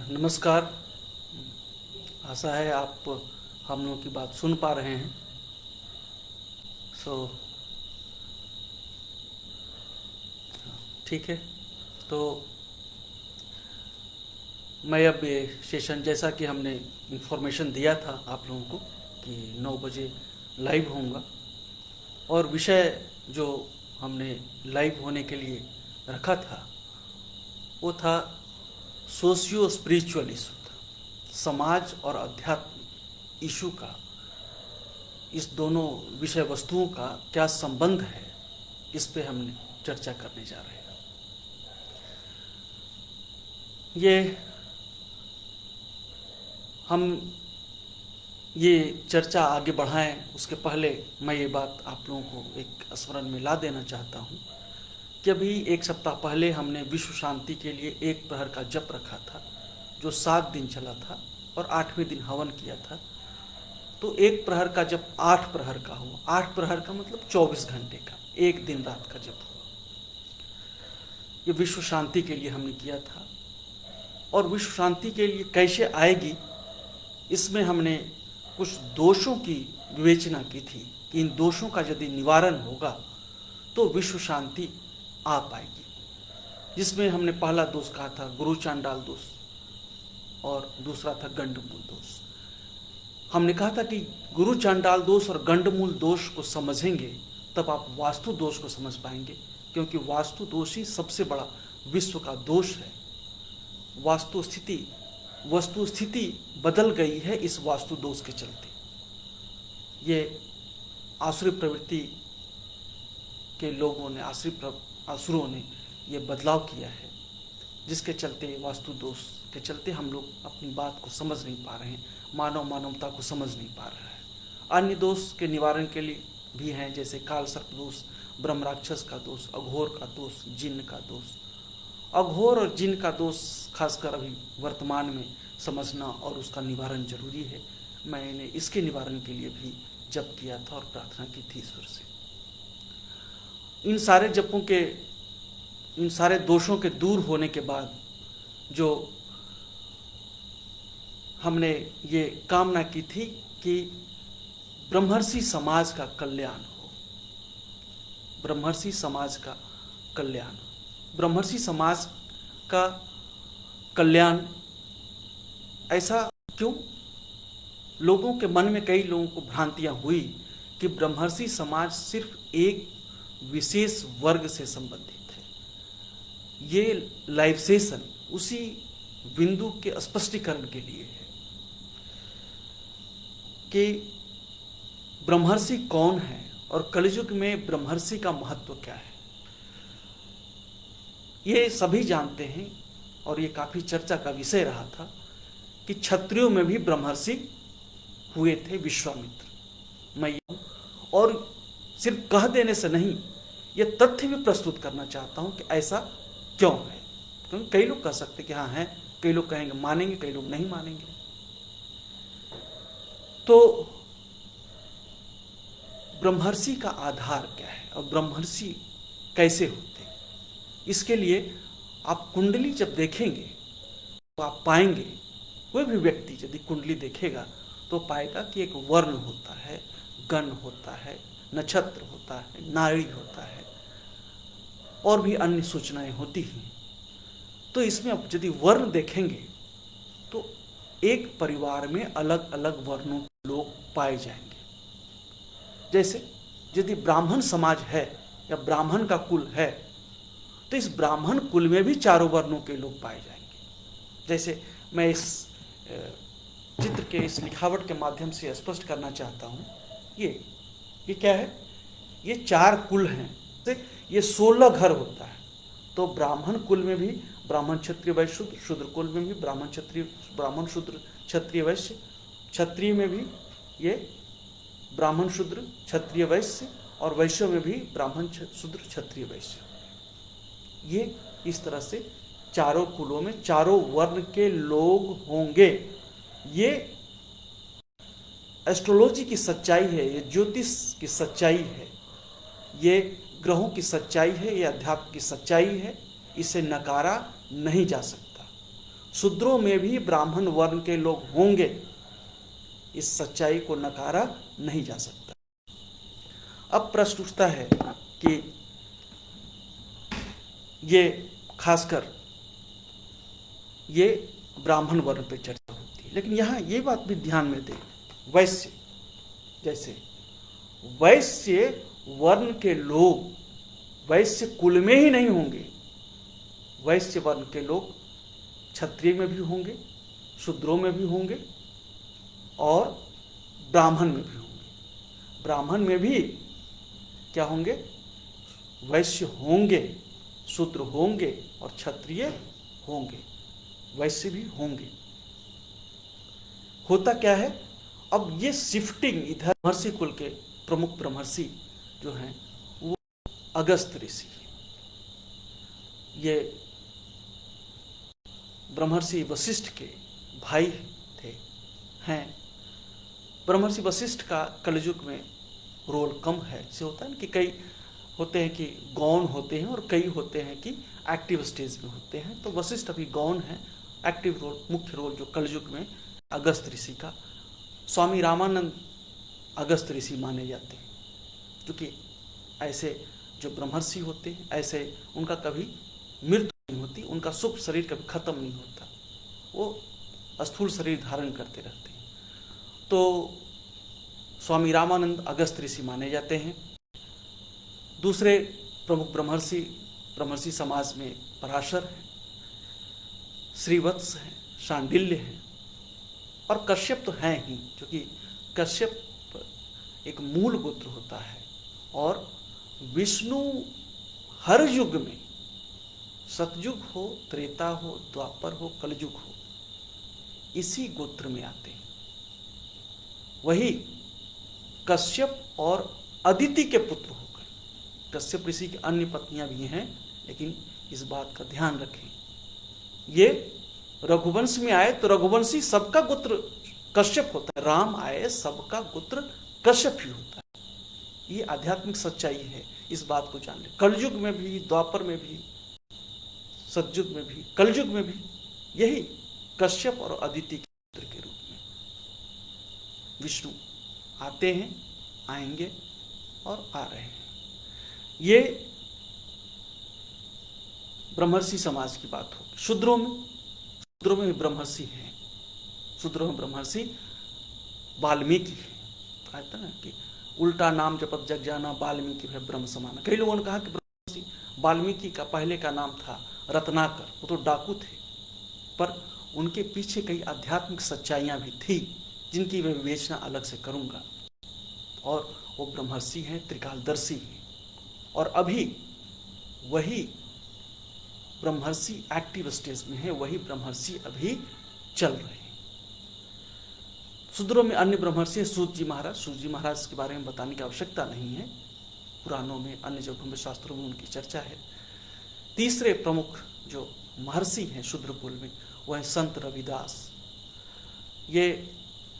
नमस्कार। आशा है आप हम लोगों की बात सुन पा रहे हैं। सो ठीक है। तो मैं अब ये सेशन, जैसा कि हमने इन्फॉर्मेशन दिया था आप लोगों को कि 9 बजे लाइव होऊंगा, और विषय जो हमने लाइव होने के लिए रखा था वो था सोशियो स्पिरिचुअल इशू था। समाज और आध्यात्मिक इशू का, इस दोनों विषय वस्तुओं का क्या संबंध है, इस पे हमने चर्चा करने जा रहे हैं। ये हम ये चर्चा आगे बढ़ाएं उसके पहले मैं ये बात आप लोगों को एक स्मरण में ला देना चाहता हूँ कि अभी एक सप्ताह पहले हमने विश्व शांति के लिए एक प्रहर का जप रखा था, जो 7 दिन चला था और 8वें दिन हवन किया था। तो एक प्रहर का जप 8 प्रहर का हुआ। 8 प्रहर का मतलब 24 घंटे का, एक दिन रात का जप हुआ। ये विश्व शांति के लिए हमने किया था। और विश्व शांति के लिए कैसे आएगी, इसमें हमने कुछ दोषों की विवेचना की थी कि इन दोषों का यदि निवारण होगा तो विश्व शांति आ पाएगी। जिसमें हमने पहला दोष कहा था गुरु चांडाल दोष, और दूसरा था गंडमूल दोष। हमने कहा था कि गुरु चांडाल दोष और गंडमूल दोष को समझेंगे तब आप वास्तु दोष को समझ पाएंगे, क्योंकि वास्तु दोष ही सबसे बड़ा विश्व का दोष है। वस्तु स्थिति बदल गई है इस वास्तु दोष के चलते। ये आसुरी प्रवृत्ति के लोगों ने, असुरों ने ये बदलाव किया है, जिसके चलते वास्तु दोष के चलते हम लोग अपनी बात को समझ नहीं पा रहे हैं, मानवता को समझ नहीं पा रहा है। अन्य दोष के निवारण के लिए भी हैं, जैसे काल सर्प दोष, ब्रह्म राक्षस का दोष, अघोर का दोष, जिन्न का दोष। अघोर और जिन्न का दोष खासकर अभी वर्तमान में समझना और उसका निवारण जरूरी है। मैंने इसके निवारण के लिए भी जप किया था और प्रार्थना की थी ईश्वर से। इन सारे जपों के, इन सारे दोषों के दूर होने के बाद जो हमने ये कामना की थी कि ब्रह्मर्षि समाज का कल्याण हो, ब्रह्मर्षि समाज का कल्याण। ब्रह्मर्षि समाज का कल्याण ऐसा क्यों? लोगों के मन में, कई लोगों को भ्रांतियां हुई कि ब्रह्मर्षि समाज सिर्फ एक विशेष वर्ग से संबंधित है। ये लाइव सेशन उसी बिंदु के स्पष्टीकरण के लिए है कि ब्रह्मर्षि कौन है और कलियुग में ब्रह्मर्षि का महत्व क्या है। ये सभी जानते हैं और ये काफी चर्चा का विषय रहा था कि क्षत्रियों में भी ब्रह्मर्षि हुए थे, विश्वामित्र। मैं और सिर्फ कह देने से नहीं, ये तथ्य भी प्रस्तुत करना चाहता हूं कि ऐसा क्यों है। क्योंकि कई लोग कह सकते कि हाँ है, कई लोग कहेंगे मानेंगे, कई लोग नहीं मानेंगे। तो ब्रह्मर्षि का आधार क्या है और ब्रह्मर्षि कैसे होते हैं, इसके लिए आप कुंडली जब देखेंगे तो आप पाएंगे, कोई भी व्यक्ति यदि कुंडली देखेगा तो पाएगा कि एक वर्ण होता है, गण होता है, नक्षत्र होता है, नाड़ी होता है और भी अन्य सूचनाएं होती हैं। तो इसमें अब यदि वर्ण देखेंगे तो एक परिवार में अलग अलग वर्णों के लोग पाए जाएंगे। जैसे यदि ब्राह्मण समाज है या ब्राह्मण का कुल है तो इस ब्राह्मण कुल में भी चारों वर्णों के लोग पाए जाएंगे। जैसे मैं इस चित्र के, इस लिखावट के माध्यम से स्पष्ट करना चाहता हूं, ये क्या है? ये 4 कुल हैं, ये 16 घर होता है। तो ब्राह्मण कुल में भी ब्राह्मण, क्षत्रिय, वैश्य, शूद्र, शूद्र कुल में भी ब्राह्मण, क्षत्रिय, ब्राह्मण, शूद्र, क्षत्रिय, वैश्य, क्षत्रिय में भी ये ब्राह्मण, शूद्र, क्षत्रिय, वैश्य, और वैश्य में भी ब्राह्मण, शूद्र, क्षत्रिय, वैश्य। ये इस तरह से चारों कुलों में चारों वर्ण के लोग होंगे। ये एस्ट्रोलॉजी की सच्चाई है, ये ज्योतिष की सच्चाई है, ये ग्रहों की सच्चाई है, ये अध्यात्म की सच्चाई है। इसे नकारा नहीं जा सकता। शूद्रों में भी ब्राह्मण वर्ण के लोग होंगे, इस सच्चाई को नकारा नहीं जा सकता। अब प्रश्न उठता है कि ये खासकर ये ब्राह्मण वर्ण पे चर्चा होती है, लेकिन यहाँ ये बात भी ध्यान में दें, वैश्य, जैसे वैश्य वर्ण के लोग वैश्य कुल में ही नहीं होंगे, वैश्य वर्ण के लोग क्षत्रिय में भी होंगे, शूद्रों में भी होंगे और ब्राह्मण में भी होंगे। ब्राह्मण में भी क्या होंगे? वैश्य होंगे, शूद्र होंगे और क्षत्रिय होंगे, वैश्य भी होंगे। होता क्या है, अब ये शिफ्टिंग इधर ब्रह्मर्षि कुल के प्रमुख ब्रह्मर्षि जो हैं वो अगस्त ऋषि, ये ब्रह्मर्षि वशिष्ठ के भाई थे, हैं। ब्रह्मर्षि वशिष्ठ का कलयुग में रोल कम है। इससे होता है कि कई होते हैं कि गौण होते हैं और कई होते हैं कि एक्टिव स्टेज में होते हैं। तो वशिष्ठ अभी गौण है, एक्टिव रोल, मुख्य रोल जो कलयुग में अगस्त ऋषि का। स्वामी रामानंद अगस्त ऋषि माने जाते हैं, क्योंकि ऐसे जो ब्रह्मर्षि होते हैं ऐसे उनका कभी मृत्यु नहीं होती, उनका शुभ शरीर कभी खत्म नहीं होता, वो स्थूल शरीर धारण करते रहते हैं। तो स्वामी रामानंद अगस्त ऋषि माने जाते हैं। दूसरे प्रमुख ब्रह्मर्षि समाज में पराशर है, श्रीवत्स है, शांडिल्य है और कश्यप तो हैं ही, क्योंकि कश्यप एक मूल गोत्र होता है और विष्णु हर युग में, सतयुग हो, त्रेता हो, द्वापर हो, कलयुग हो, इसी गोत्र में आते हैं। वही कश्यप और अदिति के पुत्र होकर, कश्यप ऋषि की अन्य पत्नियां भी हैं, लेकिन इस बात का ध्यान रखें, ये रघुवंश में आए तो रघुवंशी सबका गोत्र कश्यप होता है, राम आए सबका गोत्र कश्यप ही होता है। ये आध्यात्मिक सच्चाई है, इस बात को जान लें। कलयुग में भी, द्वापर में भी, सतयुग में भी, कलयुग में भी यही कश्यप और अदिति के पुत्र के रूप में विष्णु आते हैं, आएंगे और आ रहे हैं। ये ब्रह्मर्षि समाज की बात हो। शूद्रों में भी ब्रह्मर्षि हैं। शूद्रों में ब्रह्मर्षि वाल्मीकि है। कहता ना कि उल्टा नाम जपत जग जाना, वाल्मीकि है ब्रह्म समान। कई लोगों ने कहा कि ब्रह्मर्षि वाल्मीकि का पहले का नाम था रत्नाकर, वो तो डाकू थे, पर उनके पीछे कई आध्यात्मिक सच्चाइयां भी थी, जिनकी मैं विवेचना अलग से करूंगा। और वो ब्रह्मर्षि हैं, त्रिकालदर्शी हैं, और अभी वही ब्रह्मर्षि एक्टिव स्टेज में है, वही ब्रह्मर्षि अभी चल रहे हैं। शूद्रों में अन्य ब्रह्मर्षि सूत जी महाराज। सूत जी महाराज के बारे में बताने की आवश्यकता नहीं है, पुराणों में, अन्य जगहों में, शास्त्रों में उनकी चर्चा है। तीसरे प्रमुख जो महर्षि हैं शूद्र कुल में, वह है संत रविदास। ये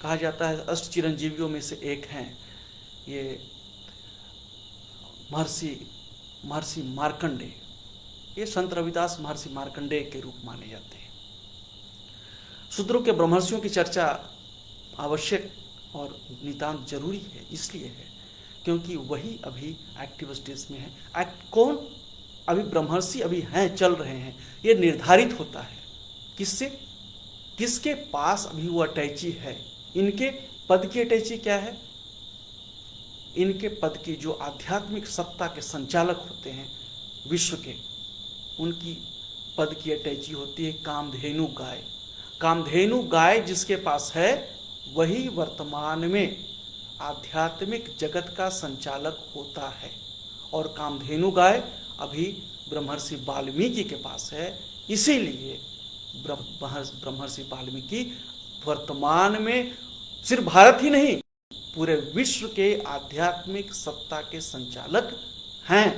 कहा जाता है अष्ट चिरंजीवियों में से एक हैं। ये महर्षि मार्कंडेय, ये संत रविदास महर्षि मार्कंडेय के रूप माने जाते हैं। शूद्रों के ब्रह्मर्षियों की चर्चा आवश्यक और नितांत जरूरी है, इसलिए है क्योंकि वही अभी एक्टिव स्टेज में है। कौन अभी ब्रह्मर्षि अभी हैं, चल रहे हैं, ये निर्धारित होता है किससे, किसके पास अभी वो अटैची है। इनके पद की अटैची क्या है? इनके पद की जो आध्यात्मिक सत्ता के संचालक होते हैं विश्व के, उनकी पद की अटैची होती है कामधेनु गाय। कामधेनु गाय जिसके पास है, वही वर्तमान में आध्यात्मिक जगत का संचालक होता है। और कामधेनु गाय अभी ब्रह्मर्षि वाल्मीकि के पास है, इसीलिए ब्रह्मर्षि वाल्मीकि वर्तमान में सिर्फ भारत ही नहीं, पूरे विश्व के आध्यात्मिक सत्ता के संचालक हैं।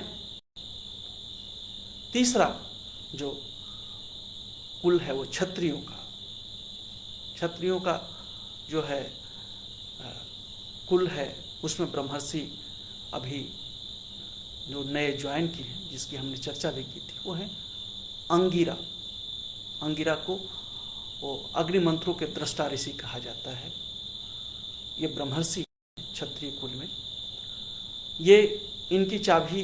तीसरा जो कुल है वो क्षत्रियों का। क्षत्रियों का जो है कुल है, उसमें ब्रह्मर्षि अभी जो नए ज्वाइन की हैं, जिसकी हमने चर्चा भी की थी, वो है अंगिरा। अंगिरा को वो अग्निमंत्रों के दृष्टा ऋषि कहा जाता है। ये ब्रह्मर्षि क्षत्रिय कुल में। ये इनकी चाबी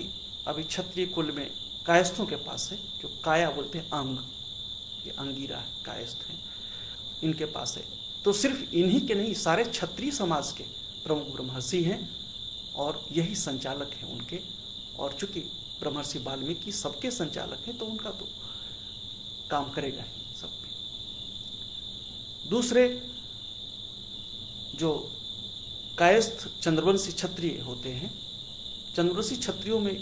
अभी क्षत्रिय कुल में कायस्थों के पास है, जो काया बोलते हैं अंग, ये अंगीरा है, कायस्थ हैं, इनके पास है। तो सिर्फ इन्हीं के नहीं, सारे क्षत्रिय समाज के प्रमुख ब्रह्मर्षि हैं और यही संचालक हैं उनके। और चूंकि ब्रह्मर्षि वाल्मीकि सबके संचालक हैं तो उनका तो काम करेगा ही सब पे। दूसरे जो कायस्थ चंद्रवंशी क्षत्रिय होते हैं, चंद्रवंशी क्षत्रियों में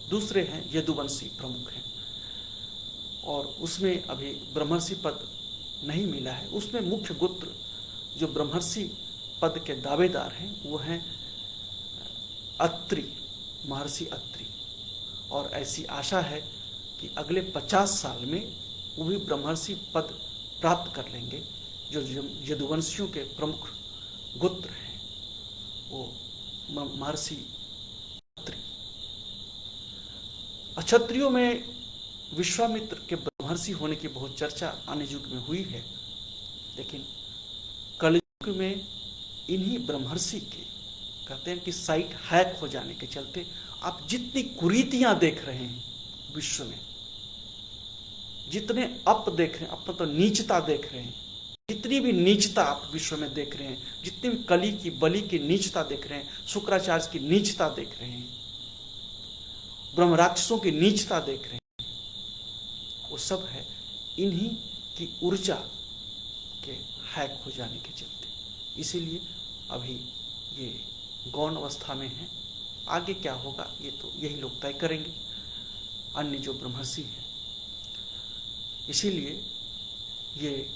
दूसरे हैं यदुवंशी प्रमुख हैं, और उसमें अभी ब्रह्मर्षि पद नहीं मिला है। उसमें मुख्य गोत्र जो ब्रह्मर्षि पद के दावेदार हैं वो हैं अत्रि, महर्षि अत्रि। और ऐसी आशा है कि अगले 50 साल में वो भी ब्रह्मर्षि पद प्राप्त कर लेंगे। जो यदुवंशियों के प्रमुख गोत्र हैं वो महर्षि अत्रि। क्षत्रियों में विश्वामित्र के ब्रह्मर्षि होने की बहुत चर्चा आने युग में हुई है, लेकिन कलयुग में इन्हीं ब्रह्मर्षि के कहते हैं कि साइट हैक हो जाने के चलते आप जितनी कुरीतियां देख रहे हैं विश्व में, जितने अप देख रहे हैं, अप तो नीचता देख रहे हैं, जितनी भी नीचता आप विश्व में देख रहे हैं, जितनी भी कली की बलि की नीचता देख रहे हैं, शुक्राचार्य की नीचता देख रहे हैं, ब्रह्म राक्षसों की नीचता देख रहे हैं, वो सब है इन्हीं की ऊर्जा के हैक हो जाने के चलते। इसीलिए अभी ये गौण अवस्था में है। आगे क्या होगा ये तो यही लोग तय करेंगे, अन्य जो ब्रह्मर्षि हैं। इसीलिए ये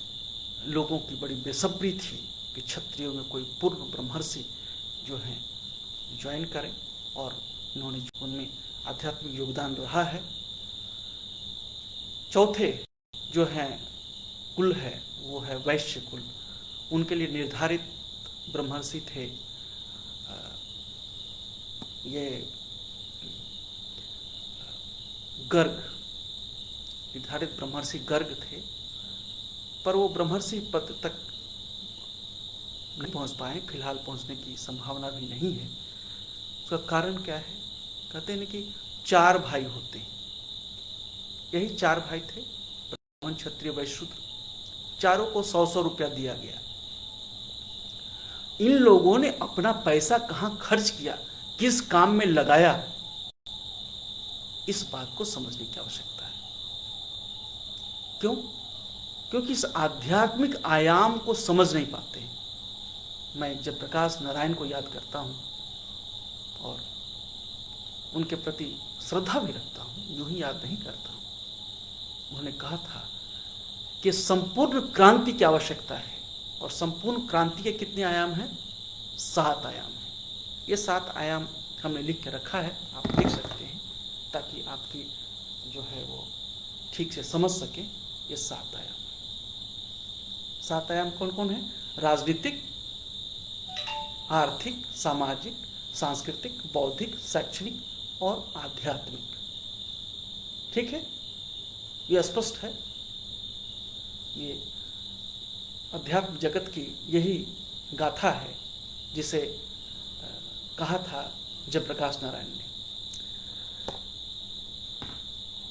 लोगों की बड़ी बेसब्री थी कि क्षत्रियों में कोई पूर्ण ब्रह्मर्षि जो हैं ज्वाइन करें, और इन्होंने उनमें आध्यात्मिक योगदान रहा है। चौथे जो है कुल है वो है वैश्य कुल। उनके लिए निर्धारित ब्रह्मर्षि थे ये गर्ग, निर्धारित ब्रह्मर्षि गर्ग थे, पर वो ब्रह्मर्षि पद तक नहीं पहुंच पाए। फिलहाल पहुंचने की संभावना भी नहीं है। उसका कारण क्या है? कहते हैं कि 4 भाई होते हैं, यही 4 भाई थे, ब्राह्मण क्षत्रिय वैश्य शूद्र। चारों को 100-100 रुपया दिया गया। इन लोगों ने अपना पैसा कहां खर्च किया, किस काम में लगाया, इस बात को समझने की आवश्यकता है। क्यों? क्योंकि इस आध्यात्मिक आयाम को समझ नहीं पाते हैं। मैं जयप्रकाश नारायण को याद करता हूं और उनके प्रति श्रद्धा भी रखता हूं, यूं ही याद नहीं करता हूं। उन्होंने कहा था कि संपूर्ण क्रांति की आवश्यकता है, और संपूर्ण क्रांति के कितने आयाम हैं? 7 आयाम हैं। ये 7 आयाम हमने लिख के रखा है, आप देख सकते हैं, ताकि आपकी जो है वो ठीक से समझ सके। ये 7 आयाम है। 7 आयाम कौन कौन है? राजनीतिक, आर्थिक, सामाजिक, सांस्कृतिक, बौद्धिक, शैक्षणिक और आध्यात्मिक। ठीक है, ये स्पष्ट है। ये अध्यात्म जगत की यही गाथा है जिसे कहा था जयप्रकाश नारायण ने।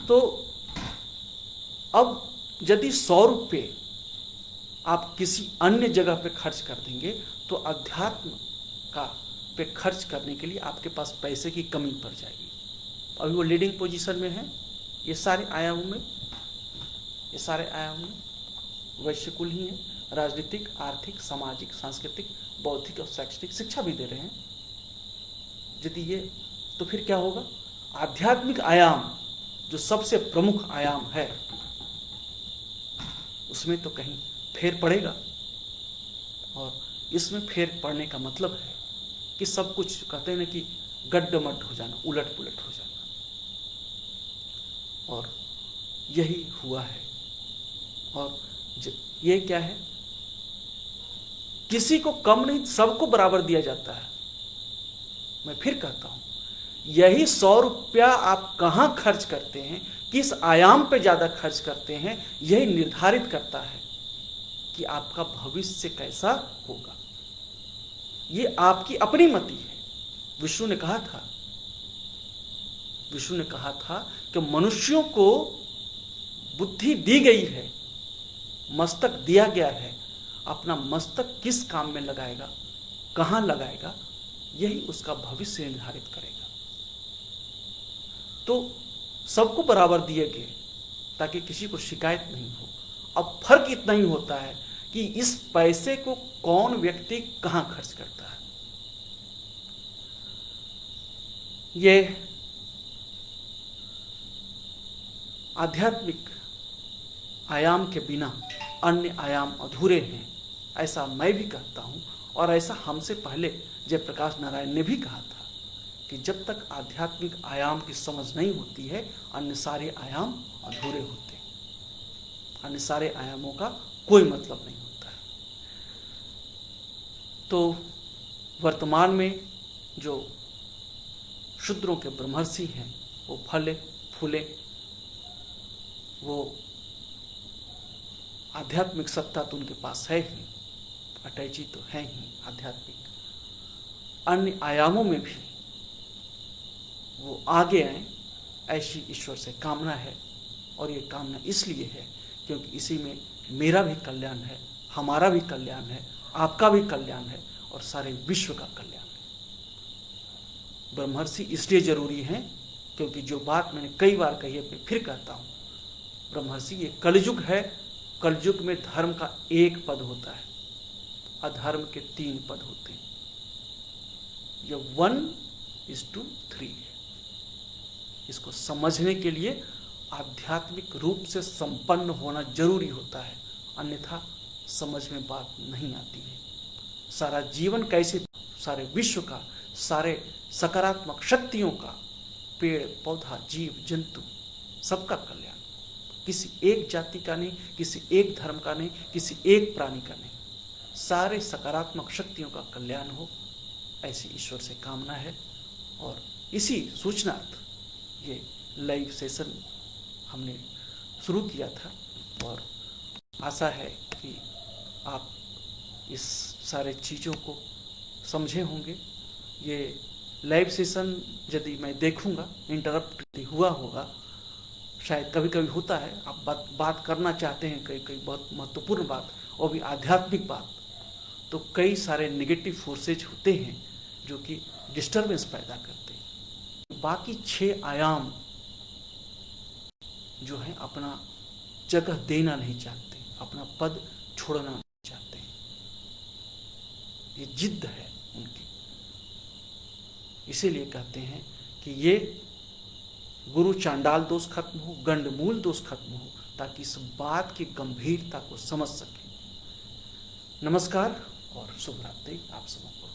तो अब यदि 100 रुपये आप किसी अन्य जगह पे खर्च कर देंगे तो अध्यात्म का पे खर्च करने के लिए आपके पास पैसे की कमी पड़ जाएगी। अभी वो लीडिंग पोजीशन में है। ये सारे आयामों में वैश्य कुल ही है। राजनीतिक, आर्थिक, सामाजिक, सांस्कृतिक, बौद्धिक और शैक्षणिक शिक्षा भी दे रहे हैं। यदि ये, तो फिर क्या होगा? आध्यात्मिक आयाम जो सबसे प्रमुख आयाम है उसमें तो कहीं फेर पड़ेगा, और इसमें फेर पड़ने का मतलब है कि सब कुछ कहते हैं ना कि गड्ढमड्ढ हो जाना, उलट पुलट हो जाना, और यही हुआ है। और ये क्या है? किसी को कम नहीं, सबको बराबर दिया जाता है। मैं फिर कहता हूं, यही 100 रुपया आप कहां खर्च करते हैं, किस आयाम पे ज्यादा खर्च करते हैं, यही निर्धारित करता है कि आपका भविष्य कैसा होगा। ये आपकी अपनी मति है। विष्णु ने कहा था कि मनुष्यों को बुद्धि दी गई है, मस्तक दिया गया है, अपना मस्तक किस काम में लगाएगा, कहां लगाएगा, यही उसका भविष्य निर्धारित करेगा। तो सबको बराबर दिए गए ताकि किसी को शिकायत नहीं हो। अब फर्क इतना ही होता है कि इस पैसे को कौन व्यक्ति कहां खर्च करता है। ये आध्यात्मिक आयाम के बिना अन्य आयाम अधूरे हैं, ऐसा मैं भी कहता हूं। और ऐसा हमसे पहले जयप्रकाश नारायण ने भी कहा था कि जब तक आध्यात्मिक आयाम की समझ नहीं होती है, अन्य सारे आयाम अधूरे होते हैं, अन्य सारे आयामों का कोई मतलब नहीं होता है। तो वर्तमान में जो शूद्रों के ब्रह्मर्षि हैं, वो फले फूले, वो आध्यात्मिक सत्ता तो उनके पास है ही, अटैची तो है ही आध्यात्मिक, अन्य आयामों में भी वो आगे आए, ऐसी ईश्वर से कामना है। और ये कामना इसलिए है क्योंकि इसी में मेरा भी कल्याण है, हमारा भी कल्याण है, आपका भी कल्याण है और सारे विश्व का कल्याण है। ब्रह्मर्षि इसलिए जरूरी है क्योंकि जो बात मैंने कई बार कही है, मैं फिर कहता हूं, ब्रह्मर्षि ये कलयुग है। कलयुग में धर्म का एक पद होता है, अधर्म के 3 पद होते हैं। ये 1:3 है। इसको समझने के लिए आध्यात्मिक रूप से संपन्न होना जरूरी होता है, अन्यथा समझ में बात नहीं आती है। सारा जीवन कैसे, सारे विश्व का, सारे सकारात्मक शक्तियों का, पेड़ पौधा जीव जंतु सबका कल्याण, किसी एक जाति का नहीं, किसी एक धर्म का नहीं, किसी एक प्राणी का नहीं, सारे सकारात्मक शक्तियों का कल्याण हो, ऐसी ईश्वर से कामना है। और इसी सूचनार्थ ये लाइव सेशन हमने शुरू किया था और आशा है कि आप इस सारे चीज़ों को समझे होंगे। ये लाइव सेशन यदि मैं देखूंगा, इंटरप्ट हुआ होगा, शायद कभी कभी होता है, आप बात करना चाहते हैं कई बहुत महत्वपूर्ण बात, और भी आध्यात्मिक बात, तो कई सारे नेगेटिव फोर्सेज होते हैं जो कि डिस्टर्बेंस पैदा करते हैं। बाकी 6 आयाम जो है अपना जगह देना नहीं चाहते, अपना पद छोड़ना नहीं चाहते हैं। ये जिद्द है उनकी। इसीलिए कहते हैं कि ये गुरु चांडाल दोष खत्म हो, गंडमूल दोष खत्म हो, ताकि इस बात की गंभीरता को समझ सके। नमस्कार और शुभ रात्रि आप सबको।